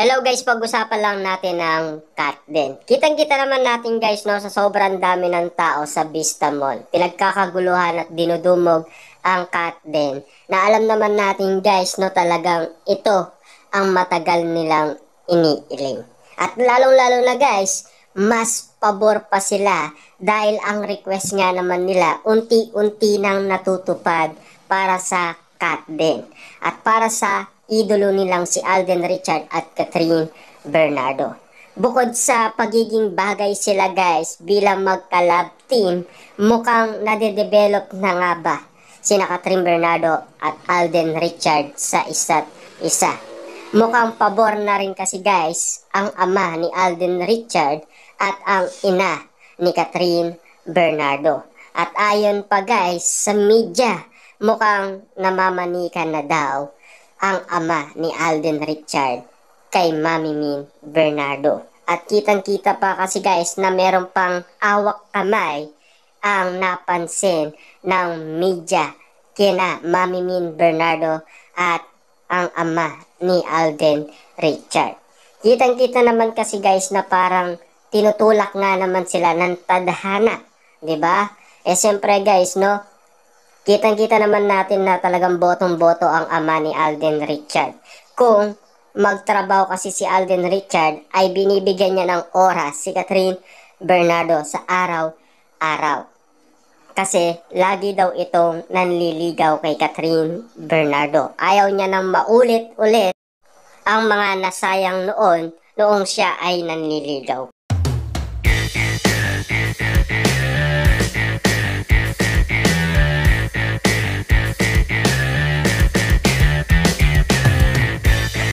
Hello guys, pag-usapan lang natin ng cat din. Kitang-kita naman natin guys no, sa sobrang dami ng tao sa Vista Mall. Pinagkakaguluhan at dinudumog ang cat din. Na alam naman natin guys no, talagang ito ang matagal nilang iniiling. At lalong-lalo na guys, mas pabor pa sila dahil ang request nga naman nila unti-unti nang natutupad para sa cat din. At para sa idolo nilang si Alden Richard at Catherine Bernardo. Bukod sa pagiging bagay sila guys bilang magka-love team, mukhang nade-develop na nga ba sina Catherine Bernardo at Alden Richard sa isa't isa. Mukhang pabor na rin kasi guys ang ama ni Alden Richard at ang ina ni Catherine Bernardo. At ayon pa guys sa media, mukhang namamanikan na daw ang ama ni Alden Richard kay Mami Min Bernardo. At kitang-kita pa kasi guys na meron pang awak kamay ang napansin ng media kina Mami Min Bernardo at ang ama ni Alden Richard. Kitang-kita naman kasi guys na parang tinutulak nga naman sila ng tadhana, 'di ba? Siyempre guys, no, kitang-kita naman natin na talagang botong-boto ang ama ni Alden Richard. Kung magtrabaho kasi si Alden Richard, ay binibigyan niya ng oras si Catherine Bernardo sa araw-araw. Kasi lagi daw itong nanliligaw kay Catherine Bernardo. Ayaw niya nang maulit-ulit ang mga nasayang noong siya ay nanliligaw.